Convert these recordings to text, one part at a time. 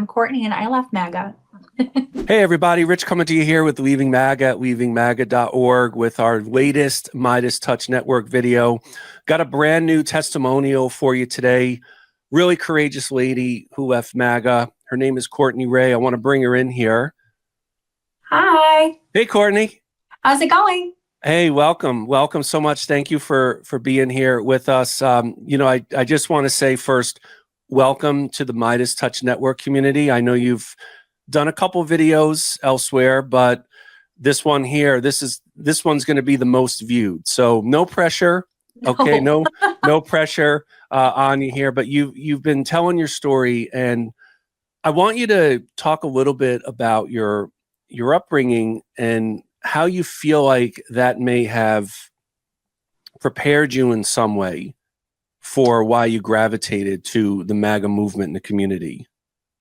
I'm Courtney and I left MAGA. Hey everybody, Rich coming to you here with Leaving MAGA at leavingmaga.org with our latest MeidasTouch Network video. Got a brand new testimonial for you today. Really courageous lady who left MAGA. Her name is Courtney Rae. I want to bring her in here. Hi. Hey Courtney. How's it going? Hey, welcome. Welcome so much. Thank you for being here with us. I just want to say first, welcome to the MeidasTouch Network community. I know you've done a couple videos elsewhere, but this one here, this one's going to be the most viewed. So no pressure. Okay, no pressure on you here, but you've been telling your story, and I want you to talk a little bit about your upbringing and how you feel like that may have prepared you in some way for why you gravitated to the MAGA movement in the community.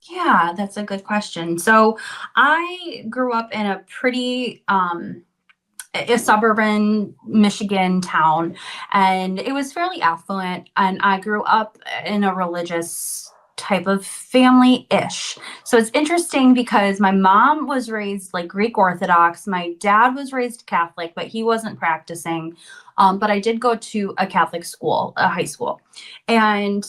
Yeah, that's a good question. So I grew up in a pretty a suburban Michigan town, and it was fairly affluent, and I grew up in a religious type of family-ish. So it's interesting because my mom was raised like Greek Orthodox. My dad was raised Catholic, but he wasn't practicing. But I did go to a Catholic school, a high school. And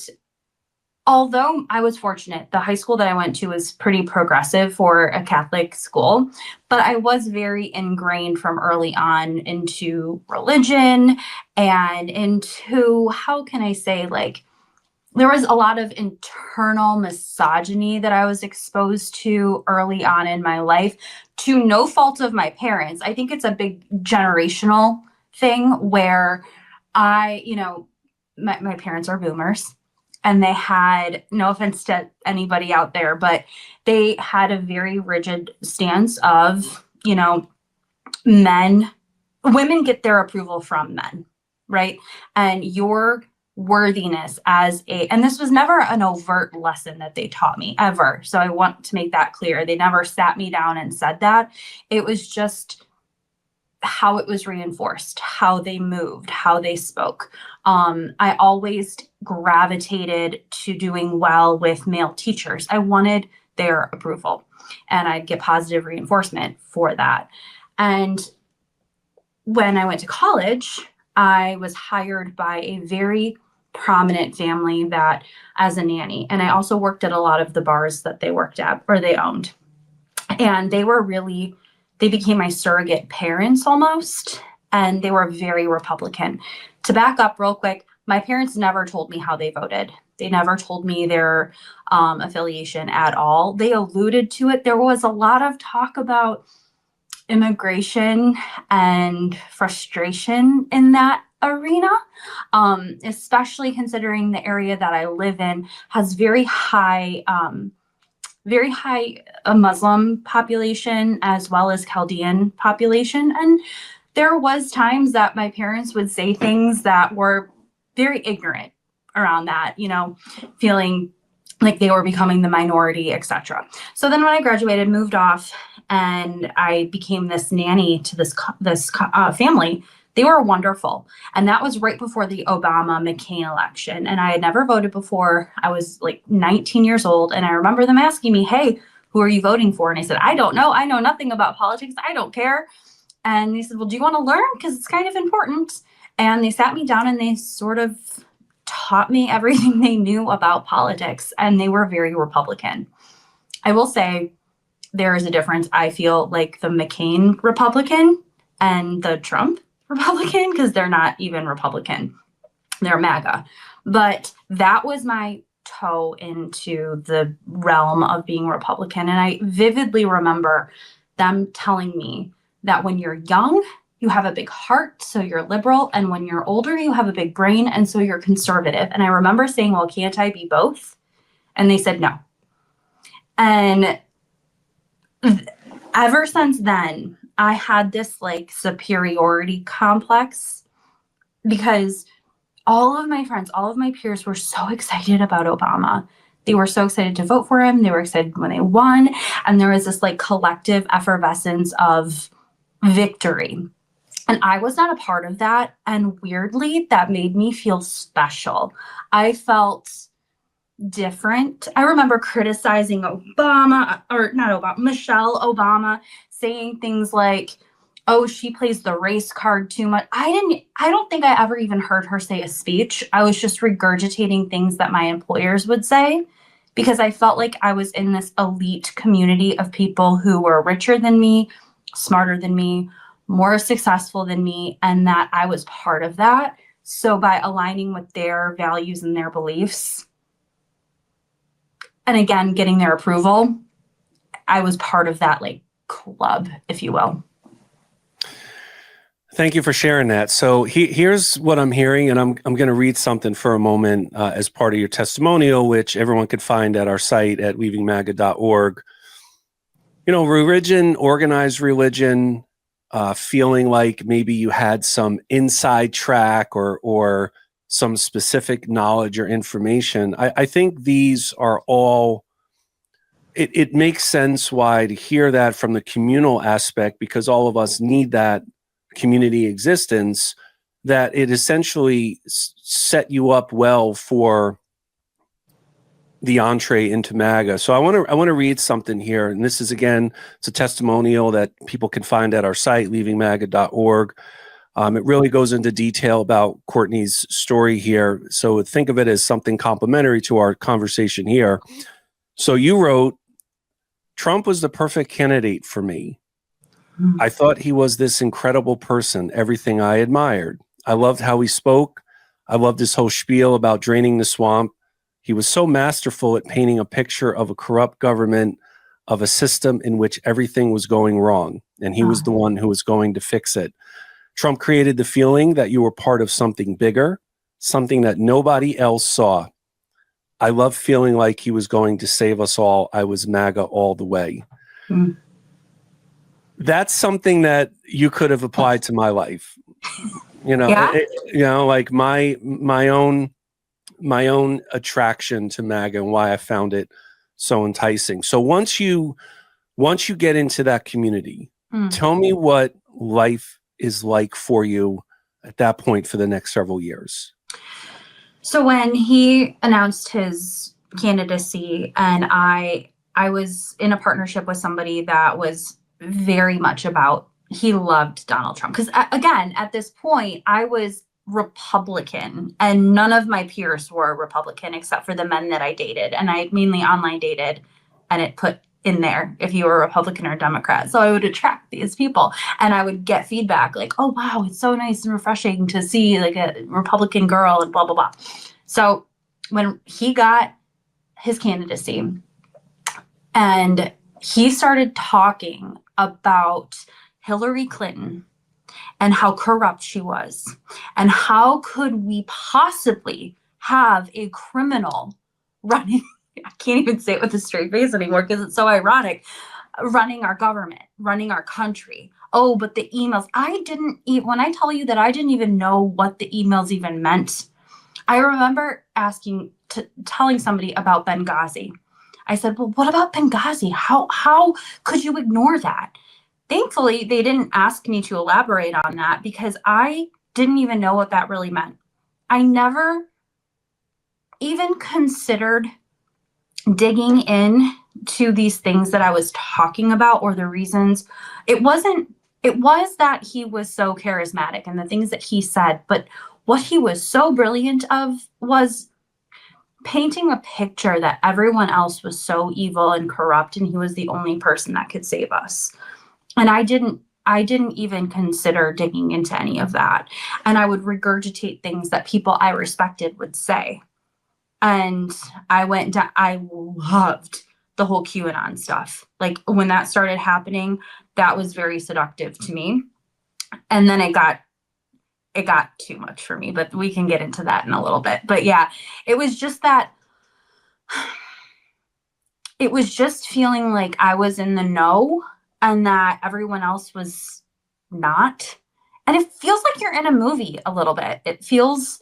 although I was fortunate, the high school that I went to was pretty progressive for a Catholic school, but I was very ingrained from early on into religion and into, how can I say, like, there was a lot of internal misogyny that I was exposed to early on in my life, to no fault of my parents. I think it's a big generational thing where my parents are boomers, and they had, no offense to anybody out there, but they had a very rigid stance of, women get their approval from men, right? And your worthiness and this was never an overt lesson that they taught me ever. So I want to make that clear. They never sat me down and said that. It was just how it was reinforced, how they moved, how they spoke. I always gravitated to doing well with male teachers. I wanted their approval, and I'd get positive reinforcement for that. And when I went to college, I was hired by a very prominent family that as a nanny. And I also worked at a lot of the bars that they worked at or they owned. And they became my surrogate parents almost. And they were very Republican. To back up real quick, my parents never told me how they voted. They never told me their affiliation at all. They alluded to it. There was a lot of talk about immigration and frustration in that arena, especially considering the area that I live in has very high Muslim population as well as Chaldean population. And there was times that my parents would say things that were very ignorant around that, feeling like they were becoming the minority, etc. So then when I graduated, moved off, and I became this nanny to this family. They were wonderful. And that was right before the Obama-McCain election. And I had never voted before. I was like 19 years old. And I remember them asking me, hey, who are you voting for? And I said, I don't know. I know nothing about politics. I don't care. And they said, well, do you want to learn? Because it's kind of important. And they sat me down and they sort of taught me everything they knew about politics. And they were very Republican. I will say there is a difference. I feel like the McCain Republican and the Trump Republican, because they're not even Republican, they're MAGA. But that was my toe into the realm of being Republican. And I vividly remember them telling me that when you're young, you have a big heart, so you're liberal. And when you're older, you have a big brain, and so you're conservative. And I remember saying, well, can't I be both? And they said no. And ever since then, I had this like superiority complex because all of my friends, all of my peers were so excited about Obama. They were so excited to vote for him. They were excited when they won. And there was this like collective effervescence of victory. And I was not a part of that. And weirdly, that made me feel special. I felt different. I remember criticizing Obama, or not Obama, Michelle Obama, saying things like, oh, she plays the race card too much. I don't think I ever even heard her say a speech. I was just regurgitating things that my employers would say because I felt like I was in this elite community of people who were richer than me, smarter than me, more successful than me, and that I was part of that. So by aligning with their values and their beliefs, and again, getting their approval, I was part of that like club, if you will. Thank you for sharing that. So here's what I'm hearing, and I'm going to read something for a moment as part of your testimonial, which everyone could find at our site at leavingmaga.org. You know, religion, organized religion, feeling like maybe you had some inside track or some specific knowledge or information. I think these are all, it makes sense why to hear that from the communal aspect, because all of us need that community existence, that it essentially set you up well for the entree into MAGA. So I want to read something here, and this is, again, it's a testimonial that people can find at our site, leavingmaga.org. It really goes into detail about Courtney's story here. So think of it as something complementary to our conversation here. So you wrote, Trump was the perfect candidate for me. I thought he was this incredible person, everything I admired. I loved how he spoke. I loved his whole spiel about draining the swamp. He was so masterful at painting a picture of a corrupt government, of a system in which everything was going wrong, and he was the one who was going to fix it. Trump created the feeling that you were part of something bigger, something that nobody else saw. I love feeling like he was going to save us all. I was MAGA all the way. Mm. That's something that you could have applied to my life. You know, like my own attraction to MAGA and why I found it so enticing. So once you get into that community, tell me what life is like for you at that point for the next several years. So when he announced his candidacy, and I was in a partnership with somebody that was very much about, he loved Donald Trump. Because again, at this point, I was Republican and none of my peers were Republican except for the men that I dated. And I mainly online dated, and it put in there if you were a Republican or Democrat. So I would attract these people and I would get feedback like, oh, wow, it's so nice and refreshing to see like a Republican girl and blah, blah, blah. So when he got his candidacy and he started talking about Hillary Clinton and how corrupt she was, and how could we possibly have a criminal running, I can't even say it with a straight face anymore because it's so ironic, running our government, running our country. Oh, but the emails, when I tell you that I didn't even know what the emails even meant. I remember telling somebody about Benghazi. I said, well, what about Benghazi? How could you ignore that? Thankfully, they didn't ask me to elaborate on that because I didn't even know what that really meant. I never even considered digging in to these things that I was talking about or the reasons. It was that he was so charismatic and the things that he said, but what he was so brilliant of was painting a picture that everyone else was so evil and corrupt and he was the only person that could save us. And I didn't even consider digging into any of that. And I would regurgitate things that people I respected would say. And I loved the whole QAnon stuff. Like when that started happening, that was very seductive to me. And then it got too much for me, but we can get into that in a little bit. But yeah, it was just feeling like I was in the know and that everyone else was not. And it feels like you're in a movie a little bit. It feels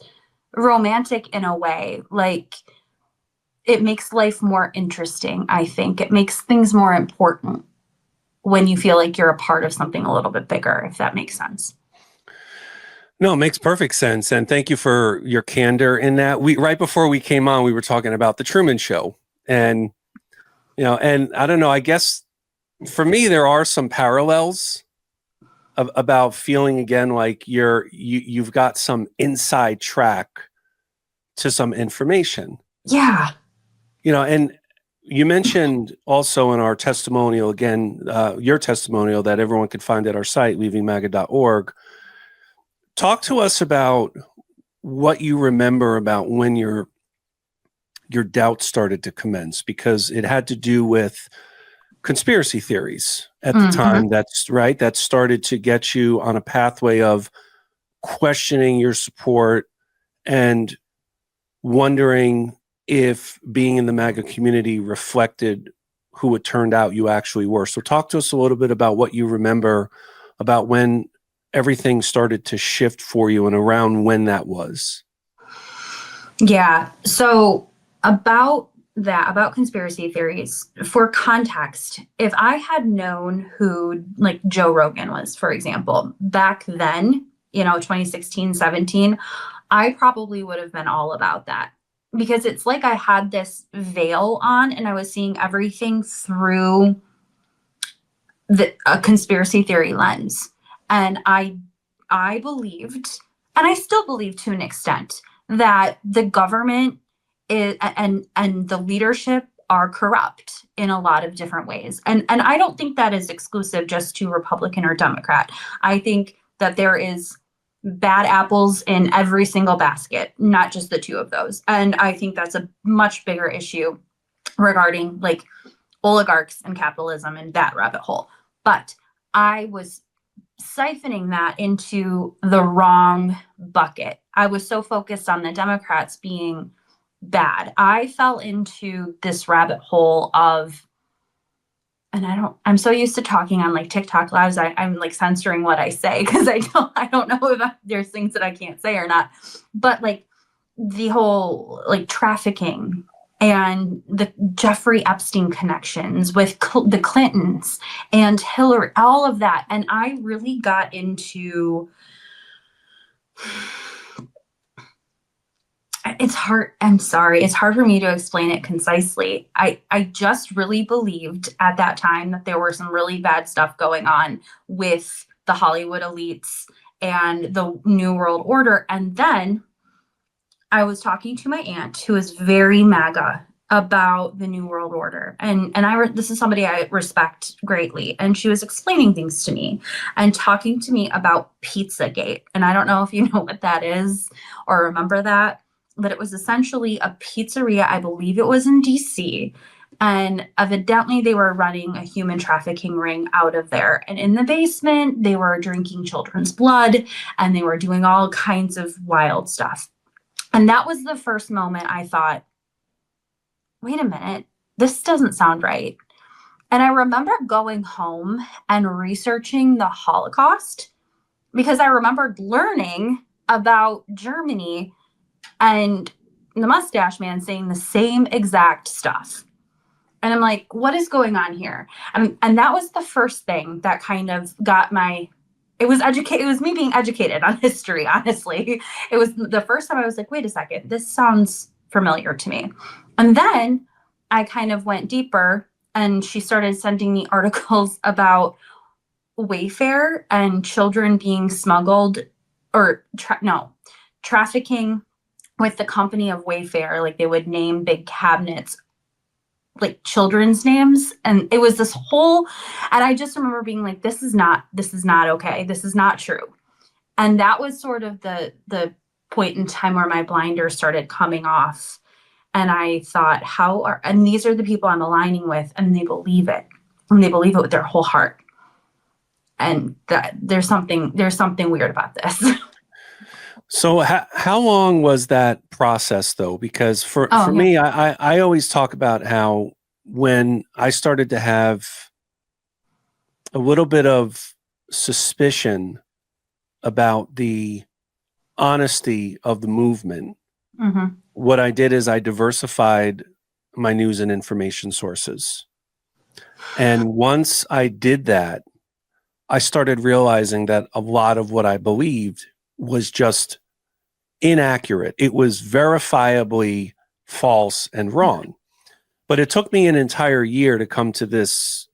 romantic in a way. Like it makes life more interesting, I think. It makes things more important when you feel like you're a part of something a little bit bigger, if that makes sense. No, it makes perfect sense. And thank you for your candor in that. Right before we came on, we were talking about the Truman Show. And, and I don't know, I guess for me, there are some parallels about feeling again like you've got some inside track to some information. Yeah. And you mentioned also in our testimonial, again, your testimonial that everyone could find at our site, leavingmaga.org. Talk to us about what you remember about when your doubts started to commence, because it had to do with conspiracy theories at the time. That's right. That started to get you on a pathway of questioning your support and wondering if being in the MAGA community reflected who it turned out you actually were. So talk to us a little bit about what you remember about when everything started to shift for you and around when that was. Yeah. So about conspiracy theories, for context, if I had known who like Joe Rogan was, for example, back then, 2016, 17, I probably would have been all about that, because it's like I had this veil on and I was seeing everything through a conspiracy theory lens. And I believed, and I still believe to an extent, that the government and the leadership are corrupt in a lot of different ways. And I don't think that is exclusive just to Republican or Democrat. I think that there is bad apples in every single basket, not just the two of those. And I think that's a much bigger issue regarding like oligarchs and capitalism and that rabbit hole. But I was siphoning that into the wrong bucket. I was so focused on the Democrats being bad. I fell into this rabbit hole of, and I'm so used to talking on like TikTok lives. I'm like censoring what I say because I don't know if there's things that I can't say or not. But like the whole like trafficking and the Jeffrey Epstein connections with the Clintons and Hillary, all of that. And I really got into, it's hard. I'm sorry. It's hard for me to explain it concisely. I just really believed at that time that there were some really bad stuff going on with the Hollywood elites and the New World Order. And then I was talking to my aunt, who is very MAGA, about the New World Order. And this is somebody I respect greatly. And she was explaining things to me and talking to me about Pizzagate. And I don't know if you know what that is or remember that, but it was essentially a pizzeria. I believe it was in DC. And evidently they were running a human trafficking ring out of there. And in the basement, they were drinking children's blood and they were doing all kinds of wild stuff. And that was the first moment I thought, wait a minute, this doesn't sound right. And I remember going home and researching the Holocaust because I remembered learning about Germany and the Mustache Man saying the same exact stuff. And I'm like, what is going on here? And that was the first thing that kind of got it was me being educated on history, honestly. It was the first time I was like, wait a second, this sounds familiar to me. And then I kind of went deeper and she started sending me articles about Wayfair and children being smuggled or trafficking with the company of Wayfair. Like they would name big cabinets like children's names, and it was this whole, and I just remember being like, this is not okay, this is not true. And that was sort of the point in time where my blinders started coming off, and I thought, and these are the people I'm aligning with, and they believe it with their whole heart, and that there's something weird about this. So how long was that process though? Because for me, I always talk about how when I started to have a little bit of suspicion about the honesty of the movement, what I did is I diversified my news and information sources. And once I did that, I started realizing that a lot of what I believed was just inaccurate. It was verifiably false and wrong. But it took me an entire year to come to this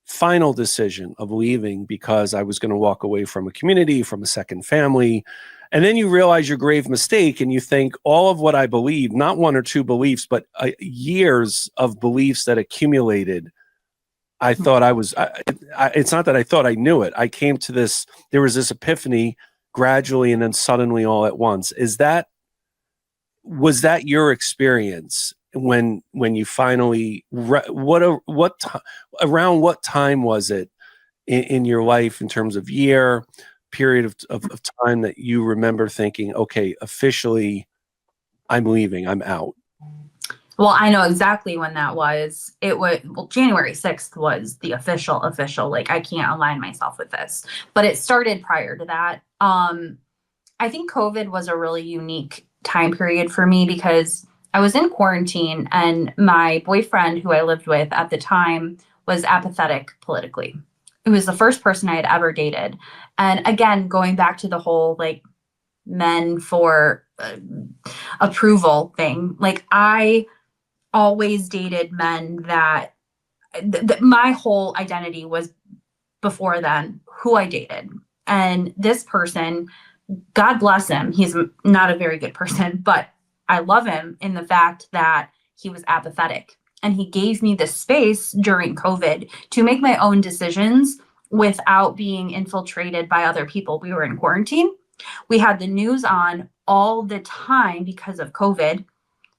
final decision of leaving, because I was going to walk away from a community, from a second family. And then you realize your grave mistake, and you think all of what I believed, not one or two beliefs, but years of beliefs that accumulated. I thought it's not that I thought I knew it. I came to this, there was this epiphany gradually and then suddenly all at once. Was that your experience when you finally, around what time was it in your life, in terms of year, period of time, that you remember thinking, okay, officially I'm leaving, I'm out? Well, I know exactly when that was. January 6th was the official, like, I can't align myself with this, but it started prior to that. I think COVID was a really unique time period for me, because I was in quarantine and my boyfriend, who I lived with at the time, was apathetic politically. It was the first person I had ever dated. And again, going back to the whole like men for approval thing, like I always dated men that my whole identity was before then who I dated. And this person, God bless him, he's not a very good person, but I love him in the fact that he was apathetic. And he gave me the space during COVID to make my own decisions without being infiltrated by other people. We were in quarantine. We had the news on all the time because of COVID.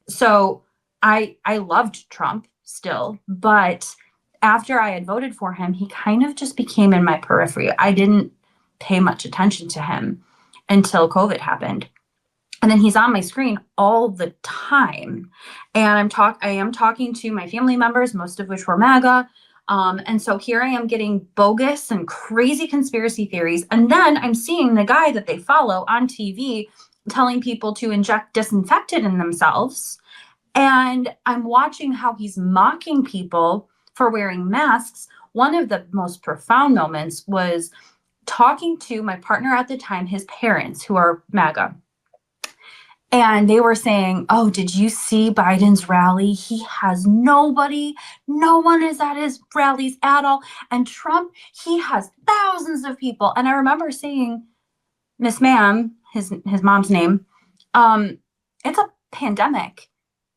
So I loved Trump still, but after I had voted for him, he kind of just became in my periphery. I didn't pay much attention to him until COVID happened. And then he's on my screen all the time. And I am talking to my family members, most of which were MAGA. And so here I am getting bogus and crazy conspiracy theories. And then I'm seeing the guy that they follow on TV telling people to inject disinfectant in themselves. And I'm watching how he's mocking people for wearing masks. One of the most profound moments was talking to my partner at the time, his parents, who are MAGA. And they were saying, oh, did you see Biden's rally? He has nobody. No one is at his rallies at all. And Trump, he has thousands of people. And I remember saying, Miss Ma'am, his mom's name, it's a pandemic.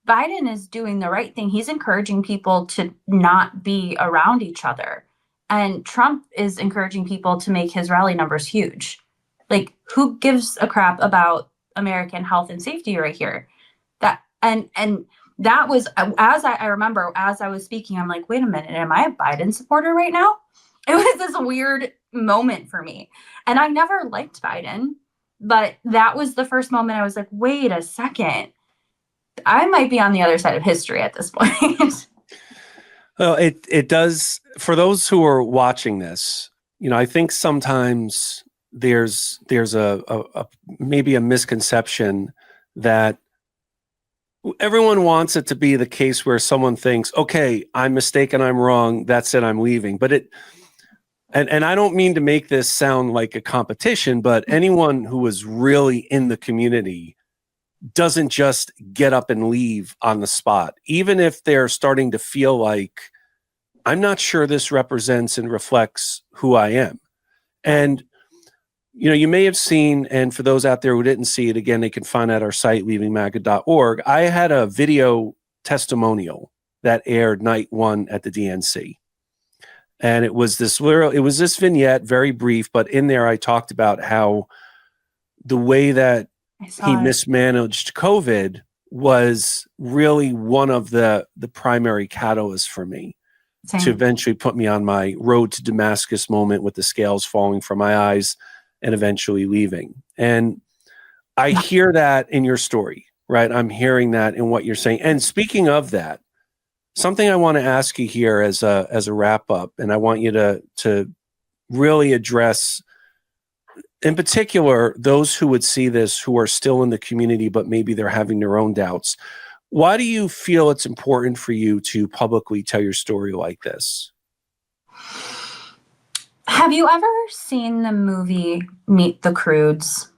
Biden is doing the right thing. He's encouraging people to not be around each other. And Trump is encouraging people to make his rally numbers huge. Like, who gives a crap about American health and safety right here? And that was, as I remember, as I was speaking, I'm like, wait a minute, am I a Biden supporter right now? It was this weird moment for me. And I never liked Biden, but that was the first moment I was like, wait a second, I might be on the other side of history at this point. Well, it does, for those who are watching this, I think sometimes there's a maybe a misconception that everyone wants it to be the case where someone thinks, okay, I'm mistaken, I'm wrong, that's it, I'm leaving. But and I don't mean to make this sound like a competition, but anyone who is really in the community doesn't just get up and leave on the spot, even if they're starting to feel like, I'm not sure this represents and reflects who I am. And you may have seen, and for those out there who didn't see it, again, they can find at our site, leavingmaga.org. I had a video testimonial that aired night one at the DNC. And it was this vignette, very brief, but in there I talked about how the way that he mismanaged COVID was really one of the primary catalysts for me. Same. To eventually put me on my road to Damascus moment with the scales falling from my eyes and eventually leaving. And I hear that in your story, right? I'm hearing that in what you're saying. And speaking of that, something I want to ask you here as a wrap up, and I want you to really address, in particular, those who would see this who are still in the community, but maybe they're having their own doubts. Why do you feel it's important for you to publicly tell your story like this? Have you ever seen the movie Meet the Crudes?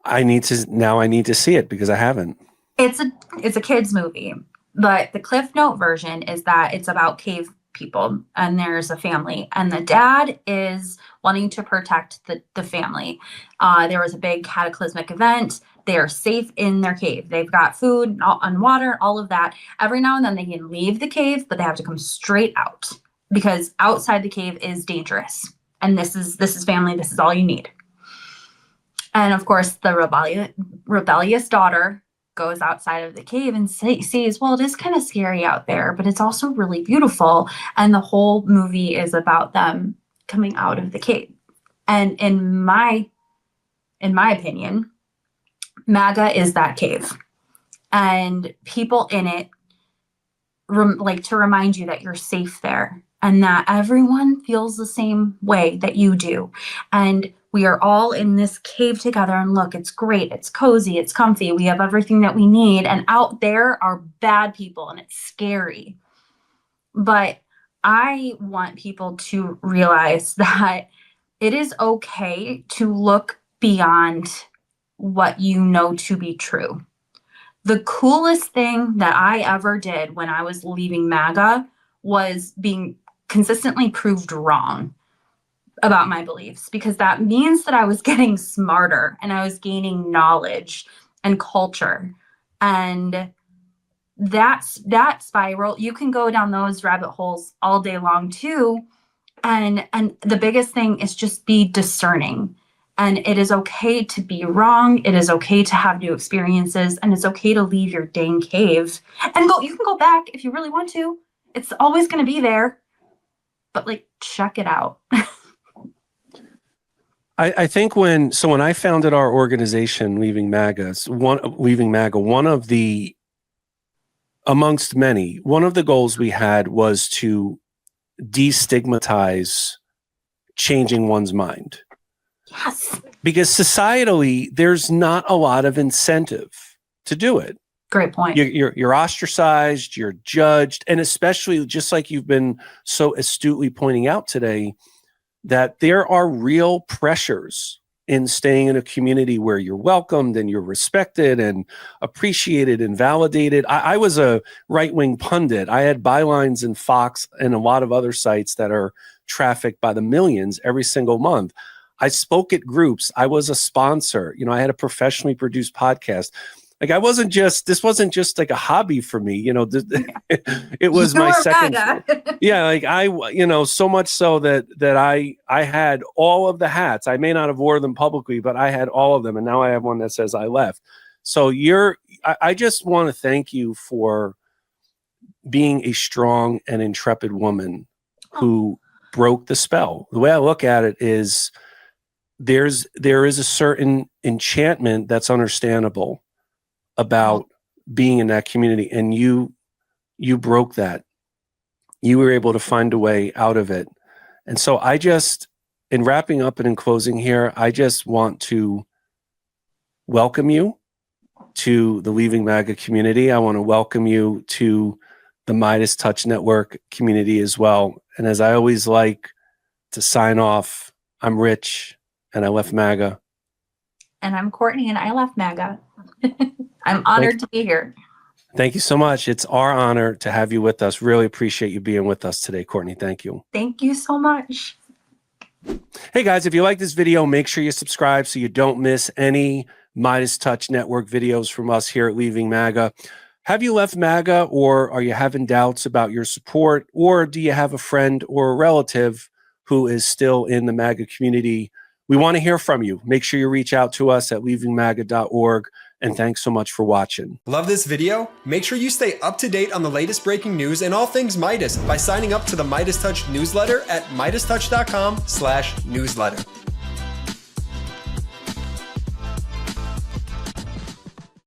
I need to see it because I haven't. It's a kids movie, but the Cliff Note version is that it's about cave people, and there's a family, and the dad is wanting to protect the family. There was a big cataclysmic event. They are safe in their cave. They've got food and water, all of that. Every now and then they can leave the cave, but they have to come straight out because outside the cave is dangerous. And this is family. This is all you need. And of course, the rebellious daughter goes outside of the cave and sees, well, it is kind of scary out there, but it's also really beautiful. And the whole movie is about them coming out of the cave. And in my opinion, MAGA is that cave, and people in it like to remind you that you're safe there and that everyone feels the same way that you do. And we are all in this cave together, and look, it's great. It's cozy. It's comfy. We have everything that we need. And out there are bad people, and it's scary. But I want people to realize that it is okay to look beyond what you know to be true. The coolest thing that I ever did when I was leaving MAGA was being consistently proved wrong about my beliefs, because that means that I was getting smarter and I was gaining knowledge and culture. And that spiral, you can go down those rabbit holes all day long too. And the biggest thing is just be discerning. And it is okay to be wrong. It is okay to have new experiences, and it's okay to leave your dang cave and go. You can go back if you really want to. It's always going to be there, but like, check it out. I think when I founded our organization, Leaving MAGA, one of the, amongst many, one of the goals we had was to destigmatize changing one's mind. Yes. Because societally, there's not a lot of incentive to do it. Great point. You're ostracized, you're judged, and especially, just like you've been so astutely pointing out today, that there are real pressures in staying in a community where you're welcomed and you're respected and appreciated and validated. I was a right-wing pundit. I had bylines in Fox and a lot of other sites that are trafficked by the millions every single month. I spoke at groups. I was a sponsor. I had a professionally produced podcast. Like, this wasn't just like a hobby for me, it was my second. Yeah. Like so much so that I had all of the hats. I may not have wore them publicly, but I had all of them. And now I have one that says I left. So I just want to thank you for being a strong and intrepid woman who broke the spell. The way I look at it is there is a certain enchantment that's understandable about being in that community, and you broke that. You were able to find a way out of it. And so in wrapping up and in closing here, I just want to welcome you to the Leaving MAGA community. I want to welcome you to the MeidasTouch Network community as well. And as I always like to sign off, I'm Rich, and I left MAGA. And I'm Courtney, and I left MAGA. I'm honored to be here. Thank you so much. It's our honor to have you with us. Really appreciate you being with us today, Courtney. Thank you. Thank you so much. Hey guys, if you like this video, make sure you subscribe so you don't miss any MeidasTouch Network videos from us here at Leaving MAGA. Have you left MAGA, or are you having doubts about your support, or do you have a friend or a relative who is still in the MAGA community? We want to hear from you. Make sure you reach out to us at leavingmaga.org. And thanks so much for watching. Love this video? Make sure you stay up to date on the latest breaking news and all things Meidas by signing up to the MeidasTouch newsletter at MeidasTouch.com/newsletter.